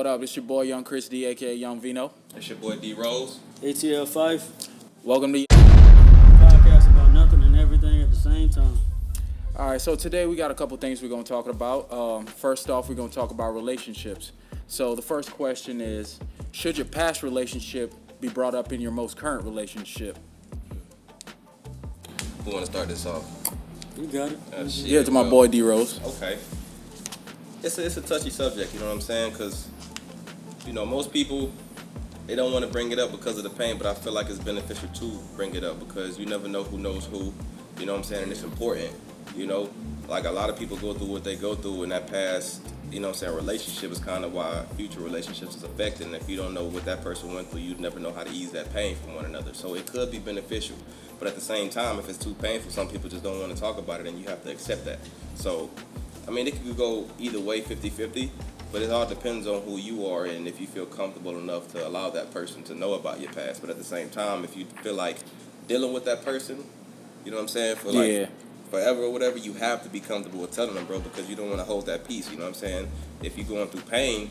what up? It's your boy Young Chris D, aka Young Vino. It's your boy D Rose. ATL5. Welcome to Podcast about nothing and everything at the same time. All right, so today we got a couple things we're going to talk about. First off, we're going to talk about relationships. So the first question is, should your past relationship be brought up in your most current relationship? Who want to start this off? You got it. Yeah, to my boy D Rose. Okay. It's a touchy subject, you know what I'm saying? Because, most people, they don't want to bring it up because of the pain, but I feel like it's beneficial to bring it up because you never know who knows who, you know what I'm saying? And it's important, Like a lot of people go through what they go through in that past, relationship is kind of why future relationships is affected. And if you don't know what that person went through, you'd never know how to ease that pain from one another. So it could be beneficial. But at the same time, if it's too painful, some people just don't want to talk about it, and you have to accept that. So, it could go either way, 50-50, but it all depends on who you are and if you feel comfortable enough to allow that person to know about your past. But at the same time, if you feel like dealing with that person, you know what I'm saying, for forever or whatever, you have to be comfortable with telling them, bro, because you don't want to hold that peace, you know what I'm saying? If you're going through pain,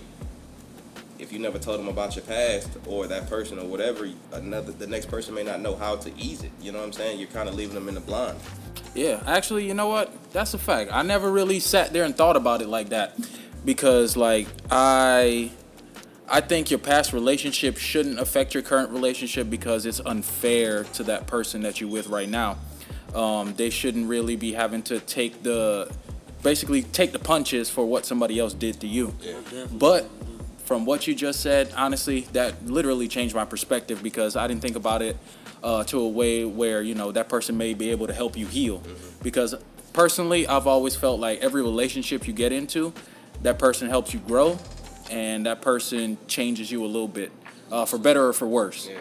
if you never told them about your past or that person or whatever, the next person may not know how to ease it, you know what I'm saying? You're kind of leaving them in the blind. Yeah, actually, you know what? That's a fact. I never really sat there and thought about it like that because, I think your past relationship shouldn't affect your current relationship because it's unfair to that person that you're with right now. They shouldn't really be having to take the punches for what somebody else did to you. Yeah. But from what you just said, honestly, that literally changed my perspective because I didn't think about it to a way where, that person may be able to help you heal. Mm-hmm. Because personally, I've always felt like every relationship you get into, that person helps you grow and that person changes you a little bit, for better or for worse. Yeah.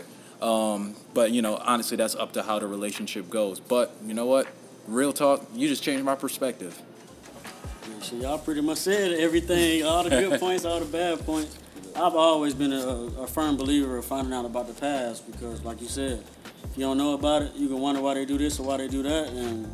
But, honestly, that's up to how the relationship goes. But, you know what? Real talk, you just changed my perspective. Yeah, so y'all pretty much said everything, all the good points, all the bad points. I've always been a firm believer of finding out about the past because, like you said, if you don't know about it, you can wonder why they do this or why they do that, and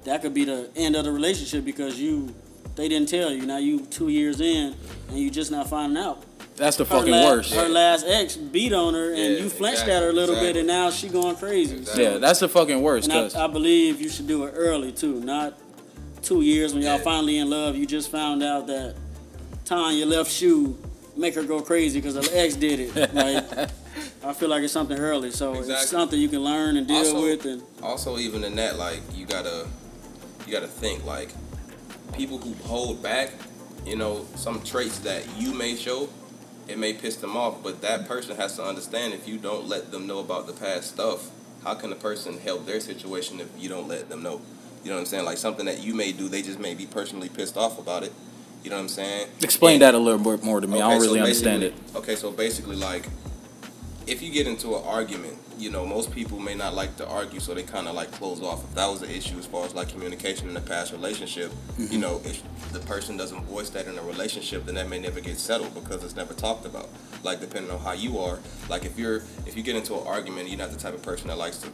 that could be the end of the relationship because they didn't tell you. Now you 2 years in, and you just not finding out. That's the fucking worst. Her last ex beat on her, and you flinched at her a little bit, and now she going crazy. Exactly. Yeah, that's the fucking worst. And I believe you should do it early, too, not 2 years when y'all finally in love. You just found out that tying your left shoe make her go crazy because her ex did it. Like, I feel like it's something early, so it's something you can learn and deal with. And also, even in that, you gotta think people who hold back, some traits that you may show, it may piss them off, but that person has to understand if you don't let them know about the past stuff, how can the person help their situation if you don't let them know? You know what I'm saying? Like something that you may do, they just may be personally pissed off about it. You know what I'm saying? Explain that a little bit more to me. I don't really understand it. Okay, so basically, if you get into an argument, most people may not like to argue, so they kind of close off. If that was the issue as far as communication in a past relationship, mm-hmm. If the person doesn't voice that in a relationship, then that may never get settled because it's never talked about. Depending on how you are, if you get into an argument, you're not the type of person that likes to,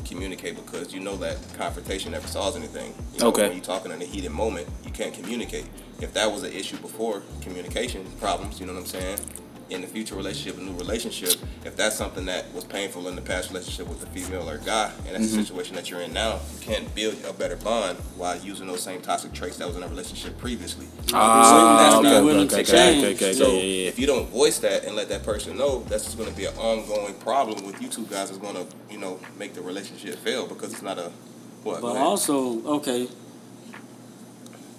communicate because that confrontation never solves anything. Okay. When you're talking in a heated moment, you can't communicate. If that was an issue before, communication problems, you know what I'm saying? In the future relationship, a new relationship, if that's something that was painful in the past relationship with a female or a guy, and that's mm-hmm. the situation that you're in now, you can't build a better bond while using those same toxic traits that was in a relationship previously. Okay. So if you don't voice that and let that person know, that's just going to be an ongoing problem with you two guys. It's going to, make the relationship fail because it's not a what. But also, okay,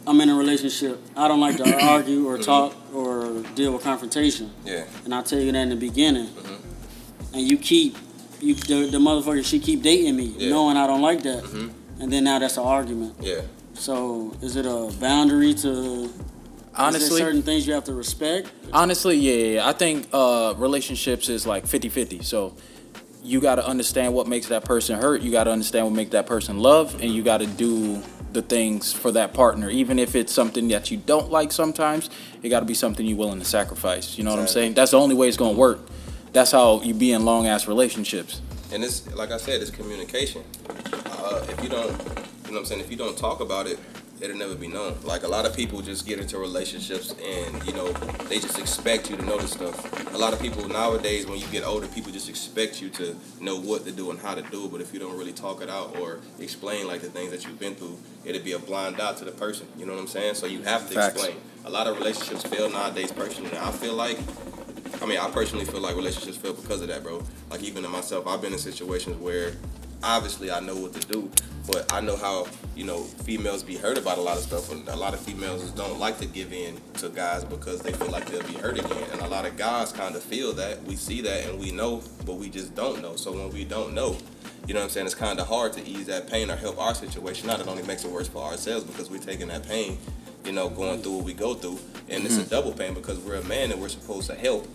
I'm in a relationship. I don't like to argue or talk or deal with confrontation. Yeah. And I'll tell you that in the beginning. Mm-hmm. And the motherfucker, she keep dating me, knowing I don't like that. Mm-hmm. And then now that's an argument. Yeah. So is it a boundary to... Honestly, is there certain things you have to respect? Honestly, yeah. I think relationships is 50-50. So you got to understand what makes that person hurt. You got to understand what makes that person love. And you got to do the things for that partner. Even if it's something that you don't like sometimes, it got to be something you're willing to sacrifice. You know what I'm saying? That's the only way it's going to work. That's how you be in long-ass relationships. And it's, like I said, it's communication. If you don't, if you don't talk about it, it'll never be known. Like a lot of people just get into relationships and they just expect you to know this stuff. A lot of people nowadays, when you get older, people just expect you to know what to do and how to do it. But if you don't really talk it out or explain like the things that you've been through, it'll be a blind dot to the person. You know what I'm saying? So you have to Facts. explain. A lot of relationships fail nowadays. Personally, I personally feel like relationships fail because of that, bro. Like even in myself, I've been in situations where obviously I know what to do, but I know how, females be hurt about a lot of stuff, and a lot of females don't like to give in to guys because they feel like they'll be hurt again. And a lot of guys kind of feel that. We see that and we know, but we just don't know. So when we don't know, you know what I'm saying, it's kind of hard to ease that pain or help our situation. Not, it only makes it worse for ourselves because we're taking that pain, going through what we go through. And it's a double pain because we're a man and we're supposed to help,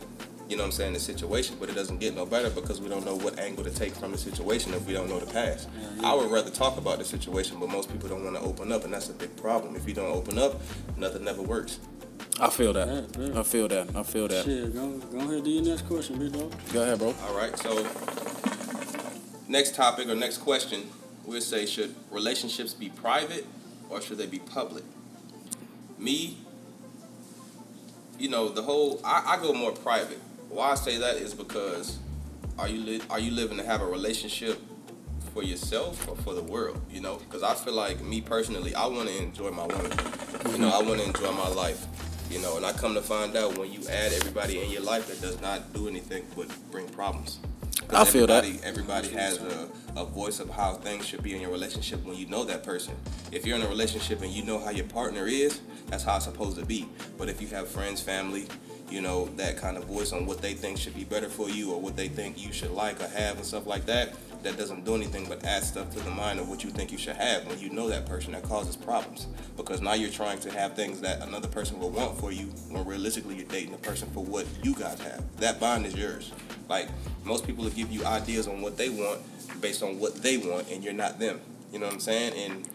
the situation, but it doesn't get no better because we don't know what angle to take from the situation if we don't know the past. I would rather talk about the situation, but most people don't want to open up, and that's a big problem. If you don't open up, nothing never works. I feel that. Yeah. I feel that. Shit, go ahead and do your next question, big dog. Go ahead, bro. All right, so next topic or next question, we'll say, should relationships be private or should they be public? Me, I go more private. Why I say that is because are you living to have a relationship for yourself or for the world? Because I feel like me personally, I want to enjoy my woman. I want to enjoy my life. And I come to find out when you add everybody in your life, that does not do anything but bring problems. I feel that. Everybody has a voice of how things should be in your relationship when you know that person. If you're in a relationship and you know how your partner is, that's how it's supposed to be. But if you have friends, family, that kind of voice on what they think should be better for you or what they think you should like or have and stuff like that, that doesn't do anything but add stuff to the mind of what you think you should have when you know that person. That causes problems because now you're trying to have things that another person will want for you when realistically you're dating a person for what you guys have. That bond is yours. Like, most people will give you ideas on what they want based on what they want, and you're not them. You know what I'm saying? And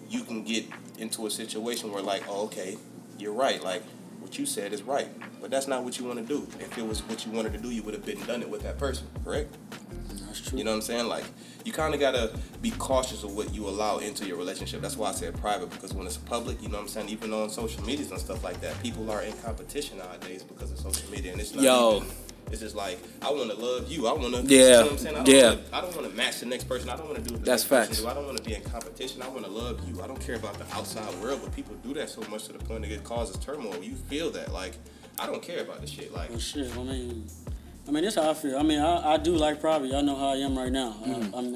you can get into a situation where, like, oh, okay, you're right. Like, what you said is right. But that's not what you want to do. If it was what you wanted to do, you would have been done it with that person, correct? That's true. You know what I'm saying? Like, you kind of got to be cautious of what you allow into your relationship. That's why I said private, because when it's public, you know what I'm saying, even on social medias and stuff like that, people are in competition nowadays because of social media. And it's not even... It's just like, I want to love you. I want to, Yeah. You know what I'm saying? I don't want to match the next person. I don't want to do what the That's next facts. person do. I don't want to be in competition. I want to love you. I don't care about the outside world, but people do that so much to the point that it causes turmoil. You feel that. Like, I don't care about this shit. Like, Well, shit, I mean, that's how I feel. I mean, I do like private. Y'all know how I am right now.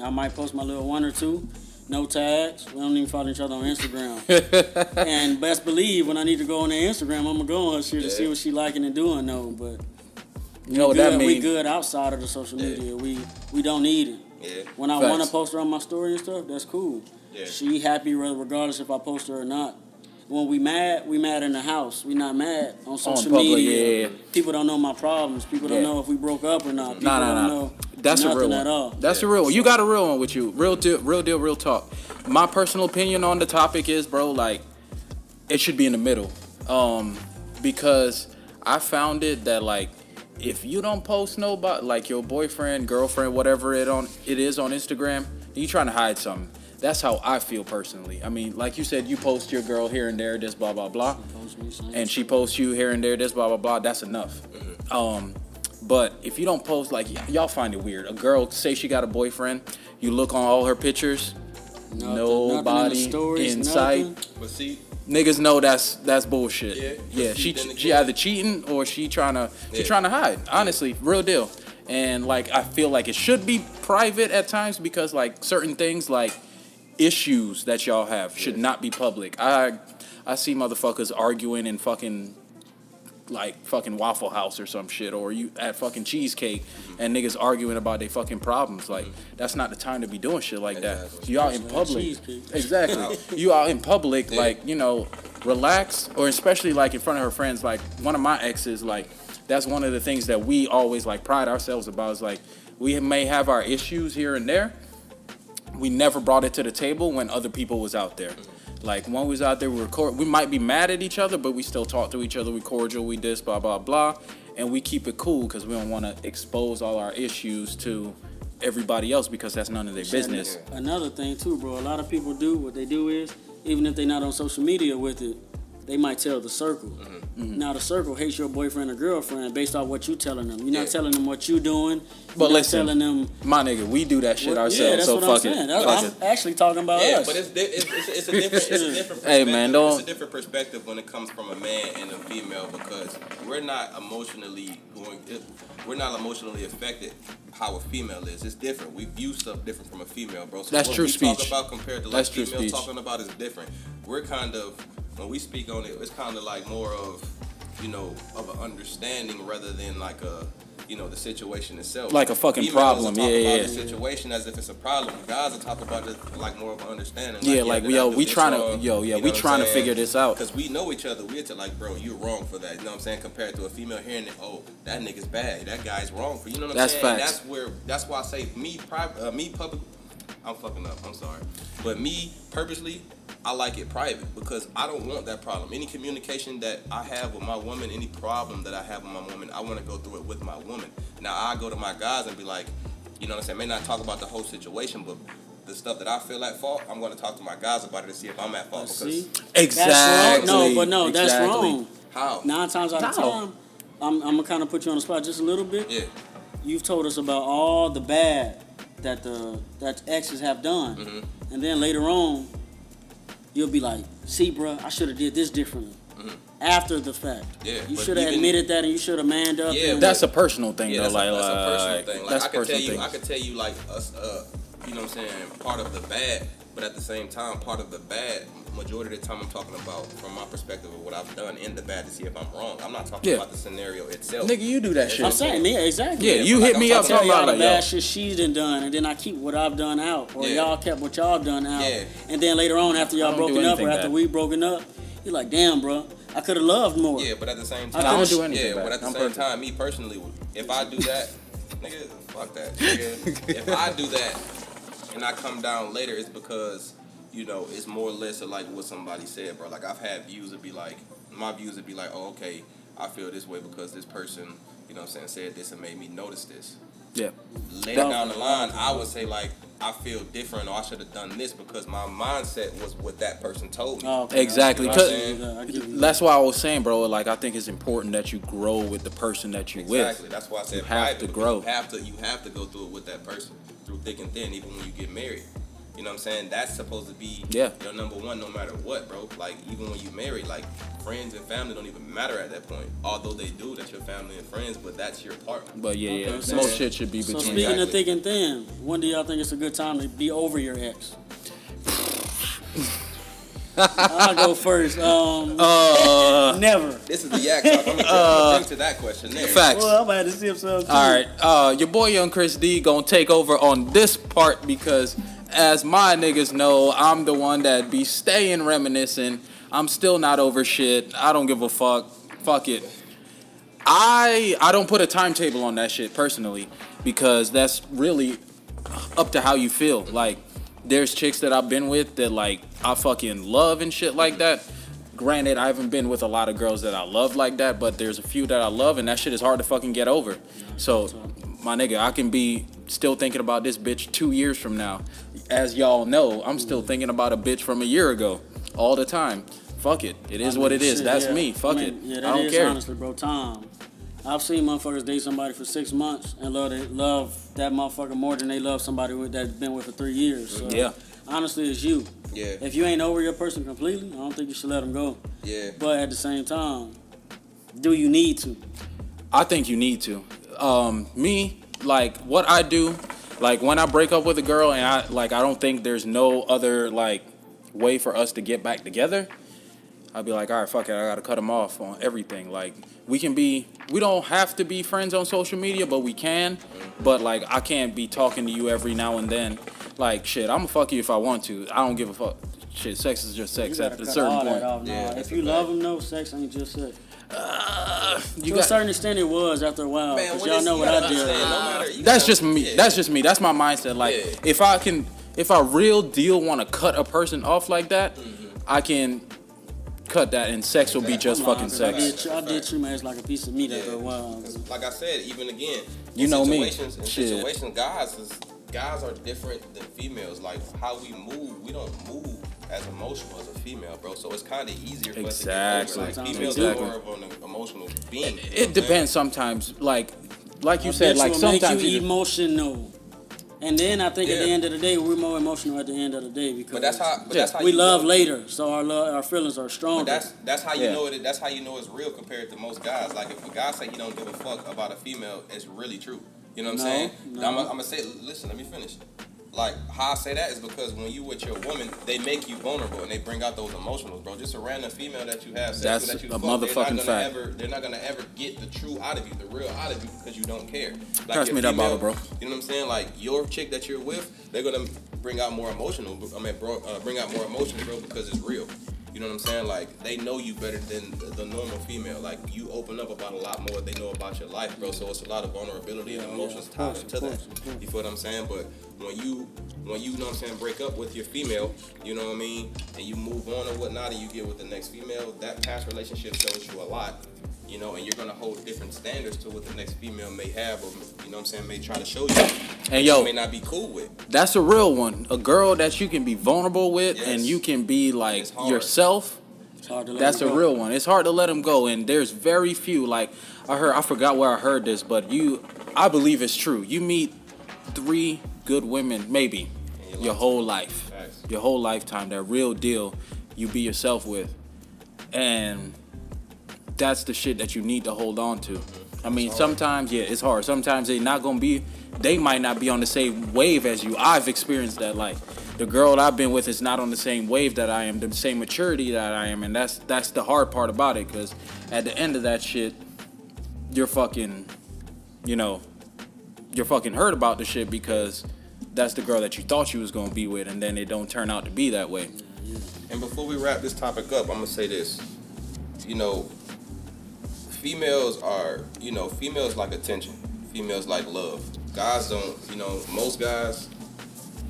I might post my little one or two. No tags. We don't even follow each other on Instagram. And best believe when I need to go on their Instagram, I'm going to go on her shit to see what she liking and doing, though. But You know what that means? we good outside of the social media. We don't need it. yeah. When I want to post her on my story and stuff, that's cool. Yeah. She happy regardless if I post her or not. When we mad in the house. We not mad on social public, media. yeah. People don't know my problems. People don't know if we broke up or not. People don't know That's a nothing real at one. all. That's a real one. You got a real one with you. Real deal, real talk. My personal opinion on the topic is, bro, like, it should be in the middle. Because I found it that, like, if you don't post nobody, like your boyfriend, girlfriend, whatever it is on Instagram, you trying to hide something. That's how I feel personally. I mean, like you said, you post your girl here and there, this blah blah blah, and she posts you here and there, this blah blah blah. That's enough. But if you don't post, like, y'all find it weird. A girl say she got a boyfriend, you look on all her pictures, nobody in sight. But see, niggas know that's bullshit. Yeah. She either cheating or she trying to hide. Honestly, real deal. And like, I feel like it should be private at times because, like, certain things, like issues that y'all have, should not be public. I see motherfuckers arguing in fucking Waffle House or some shit, or you at fucking Cheesecake, and niggas arguing about their fucking problems. Like, that's not the time to be doing shit like that. You out in public. Exactly. You out in public, like, relax, or especially like in front of her friends. Like, one of my exes, like, that's one of the things that we always like pride ourselves about, is like, we may have our issues here and there. We never brought it to the table when other people was out there. Like, when we was out there, we might be mad at each other, but we still talk to each other. We cordial, we this, blah, blah, blah. And we keep it cool because we don't want to expose all our issues to everybody else because that's none of their business. Another thing, too, bro, a lot of people what they do is, even if they're not on social media with it, they might tell the circle. Now the circle hates your boyfriend or girlfriend based off what you telling them. You're not telling them what you doing. But You're listen, not telling them. my nigga, we do that shit ourselves. Yeah, that's so what fuck I'm saying. it. I'm actually talking about Yeah, us. but it's a different perspective. Hey, man, don't- It's a different perspective when it comes from a man and a female because we're not emotionally affected how a female is. It's different. We view stuff different from a female, bro. So That's what true we speech. talk about compared to That's like true females speech. talking about is different. We're kind of, when we speak on it, it's kind of like more of, of an understanding rather than like a, the situation itself. Like a fucking Females problem. will talk Yeah, about yeah. the situation as if it's a problem. Guys will talk about it like more of an understanding. Yeah, like, did I yo, do we this trying wrong? to, yo, yeah, You know we what I'm trying to saying? figure this out. Because we know each other. We're to like, bro, you're wrong for that. You know what I'm saying? Compared to a female hearing it, oh, that nigga's bad. That guy's wrong for you. Know what I'm That's saying? facts. That's why I say me public. I'm fucking up. I'm sorry. But me purposely, I like it private because I don't want that problem. Any communication that I have with my woman, any problem that I have with my woman, I want to go through it with my woman. Now I go to my guys and be like, you know what I'm saying? May not talk about the whole situation, but the stuff that I feel at fault, I'm going to talk to my guys about it to see if I'm at fault. Because Exactly. That's wrong. How? 9 times out of How? 10, I'm gonna kind of put you on the spot just a little bit. Yeah. You've told us about all the bad that exes have done, and then later on, you'll be like, "See, bro, I should have did this differently." After the fact, Yeah, you but should have even- admitted that, and you should have manned up. Yeah, and That's a personal thing, Yeah, though. that's Like, a personal thing. Like that's I a could tell personal you, thing. I could tell you like us, you know what I'm saying, part of the bad, but at the same time, part of the bad, majority of the time I'm talking about from my perspective of what I've done in the bad to see if I'm wrong. I'm not talking Yeah. about the scenario itself. Nigga, you do that shit. I'm saying, yeah, exactly. Yeah, you but hit like me I'm up Tell talking y'all about the like, bad yo, shit she's done, and then I keep what I've done out, or Yeah. y'all kept what y'all done out, Yeah. and then later on after y'all I don't do broken up or anything after bad. we broken up, you're like, damn, bro, I could have loved more. Yeah, but at the same I time, don't do anything yeah, bad. but at the I'm same perfect. time, me personally, if I do that, nigga, fuck that. Nigga. If I do that and I come down later, it's because it's more or less of like what somebody said, bro. Like I've had views that be like, my views would be like, oh, okay, I feel this way because this person, you know what I'm saying, said this and made me notice this. yeah. Later down the line, I would say like, I feel different or I should have done this because my mindset was what that person told me. Oh, okay. Exactly. You know what 'Cause I'm saying? I get you. that's why I was saying, bro. Like, I think it's important that you grow with the person that you Exactly. with. That's why I said You have private, to because grow. You have to go through it with that person through thick and thin, even when you get married. You know what I'm saying? That's supposed to be Yeah. your number one, no matter what, bro. Like even when you married, like friends and family don't even matter at that point. Although they do, that's your family and friends, but that's your partner. But yeah, Okay, yeah. so- Most shit should be So between. speaking of Exactly. thick and thin, when do y'all think it's a good time to be over your ex? I'll go first. Never. This is the yak talk. I'm gonna drink to that question there. Facts. Well, I'm about to sip some too. All right, your boy Young Chris D gonna take over on this part because, as my niggas know, I'm the one that be staying reminiscing. I'm still not over shit. I don't give a fuck. Fuck it. I don't put a timetable on that shit personally because that's really up to how you feel. Like, there's chicks that I've been with that like I fucking love and shit like that. Granted, I haven't been with a lot of girls that I love like that, but there's a few that I love, and that shit is hard to fucking get over. So, my nigga, I can be still thinking about this bitch 2 years from now. As y'all know, I'm still thinking about a bitch from a year ago all the time. Fuck it. It is what it is. Shit, That's yeah. me. Fuck I mean, it. Yeah, I that don't is care. honestly, bro. Time. I've seen motherfuckers date somebody for 6 months and love that motherfucker more than they love somebody that's been with for 3 years. So, Yeah. honestly, it's you. Yeah. If you ain't over your person completely, I don't think you should let them go. Yeah. But at the same time, do you need to? I think you need to. Me, like what I do, like when I break up with a girl and I don't think there's no other like way for us to get back together, I'd be like, all right, fuck it, I gotta cut them off on everything. Like we don't have to be friends on social media, but we can. But like I can't be talking to you every now and then. Like shit, I'ma fuck you if I want to. I don't give a fuck. Shit, sex is just sex You at gotta a cut certain all that point. off now. Yeah, If that's you a love fact. them, no, sex ain't just sex. You To a got, certain extent, it was after a while. Man, Because when y'all it's- know you what gotta I did. understand, no matter- you that's gotta- just me. yeah. That's just me. That's my mindset. Like Yeah. if I real deal want to cut a person off like that, I can cut that, and sex will be just I'm fucking lying, 'cause sex. I did treat my ass like a piece of meat after Yeah. a while. Like I said, even again, You in know me. situations, Shit. situations, guys is guys are different than females. Like how we move, we don't move as emotional as a female, bro. So it's kind of easier for us to get over. Like females are more of an emotional being. It depends sometimes. Like you said, like sometimes make you emotional. And then I think at the end of the day, we're more emotional at the end of the day because that's how we you love know. later, so our feelings are stronger. But that's how you know it. That's how you know it's real compared to most guys. Like if a guy say he don't give a fuck about a female, it's really true. You know what I'm saying? No. I'm gonna say, listen, let me finish. Like how I say that is because when you with your woman, they make you vulnerable and they bring out those emotionals, bro. Just a random female that you have sex with, that you a fuck, motherfucking fact. They're not gonna ever get the true out of you, the real out of you, because you don't care. Like Pass me that bottle, bro. You know what I'm saying? Like your chick that you're with, they're gonna bring out more emotional. Bring out more emotion, bro, because it's real. You know what I'm saying? Like they know you better than the normal female. Like you open up about a lot more. They know about your life, bro. So it's a lot of vulnerability and emotions tied into that. You feel what I'm saying? But when you know what I'm saying, break up with your female, you know what I mean, and you move on or whatnot, and you get with the next female, that past relationship shows you a lot. You know, and you're gonna hold different standards to what the next female may have, or you know what I'm saying, may try to show you. And yo, may not be cool with. That's a real one. A girl that you can be vulnerable with, and you can be like yourself. That's a real one. It's hard to let them go, and there's very few. Like I forgot where I heard this, but I believe it's true. You meet 3 good women, maybe your whole life, your whole lifetime. That real deal, you be yourself with, and that's the shit that you need to hold on to. I mean, sometimes, it's hard. Sometimes they might not be on the same wave as you. I've experienced that. Like, the girl I've been with is not on the same wave that I am, the same maturity that I am. And that's the hard part about it, because at the end of that shit, you're fucking hurt about the shit because that's the girl that you thought you was going to be with, and then it don't turn out to be that way. And before we wrap this topic up, I'm going to say this. Females like attention. Females like love. Guys don't, most guys,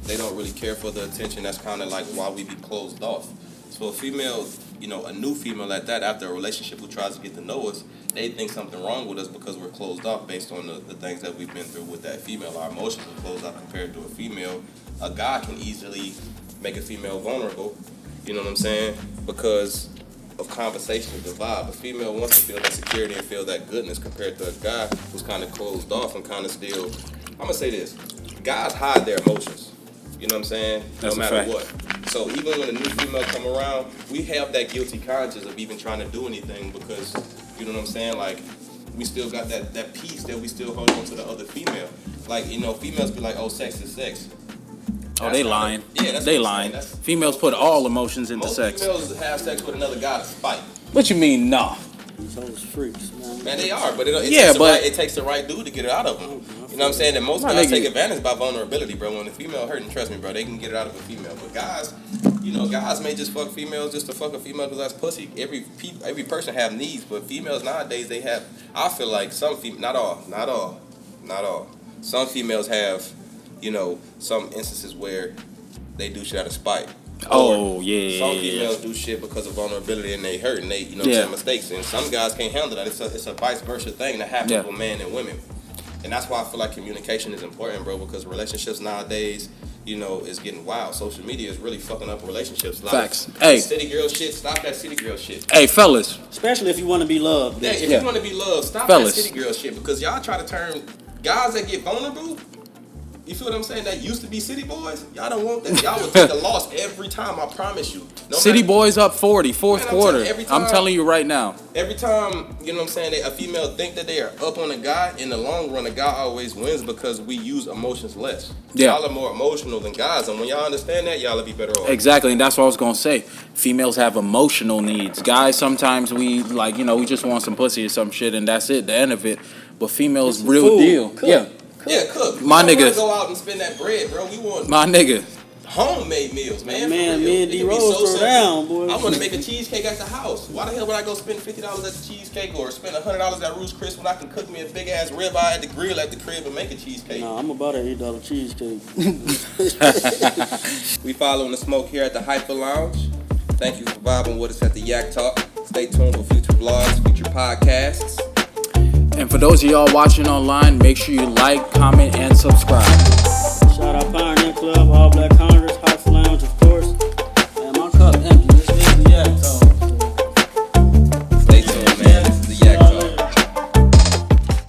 they don't really care for the attention. That's kind of like why we be closed off. So a female, a new female at that, after a relationship who tries to get to know us, they think something wrong with us because we're closed off based on the things that we've been through with that female. Our emotions are closed off compared to a female. A guy can easily make a female vulnerable, you know what I'm saying? Because of conversation, the vibe. A female wants to feel that security and feel that goodness compared to a guy who's kind of closed off and kind of still. I'm gonna say this: guys hide their emotions. You know what I'm saying? That's no matter what. So even when a new female come around, we have that guilty conscience of even trying to do anything because, you know what I'm saying? Like, we still got that piece that we still hold on to the other female. Like, females be like, oh, sex is sex. Oh, they lying. Yeah, they lying. Females put all emotions into sex. Most females have sex with another guy to spite. What you mean, nah? These hoes freaks, man. Man, they are, but it takes the right dude to get it out of them. You know what I'm saying? And most guys take advantage by vulnerability, bro. When the female hurting, trust me, bro, they can get it out of a female. But guys, guys may just fuck females just to fuck a female because that's pussy. Every person have needs, but females nowadays, they have, I feel like not all. Some females have, some instances where they do shit out of spite. Oh, yeah. Some females do shit because of vulnerability and they hurt and they, mistakes. And some guys can't handle that. It's a vice versa thing that happens with men and women. And that's why I feel like communication is important, bro, because relationships nowadays, is getting wild. Social media is really fucking up relationships. Facts. Hey. City girl shit, stop that city girl shit. Hey, fellas. Especially if you want to be loved. Yeah, if you want to be loved, stop that city girl shit, because y'all try to turn guys that get vulnerable. You feel what I'm saying? That used to be city boys. Y'all don't want that. Y'all would take a loss every time. I promise you. City boys up 40, fourth quarter. I'm telling you right now. Every time, you know what I'm saying, a female think that they are up on a guy, in the long run, a guy always wins because we use emotions less. Yeah. Y'all are more emotional than guys, and when y'all understand that, y'all will be better off. Exactly, and that's what I was gonna say. Females have emotional needs. Guys, sometimes we we just want some pussy or some shit, and that's it, the end of it. But females, real food. deal. Cook. Yeah. Yeah, cook. My nigga. We don't go out and spend that bread, bro. We want my nigga homemade meals, man. Man, me and D-Rose throw down, boy. I want to make a cheesecake at the house. Why the hell would I go spend $50 at the cheesecake or spend $100 at Ruth's Chris when I can cook me a big ass ribeye at the grill at the crib and make a cheesecake? Nah, I'm about an $8 cheesecake. We following the smoke here at the Hyper Lounge. Thank you for vibing with us at the Yak Talk. Stay tuned for future vlogs, future podcasts. And for those of y'all watching online, make sure you like, comment, and subscribe. Shout our Pioneer Club, All Black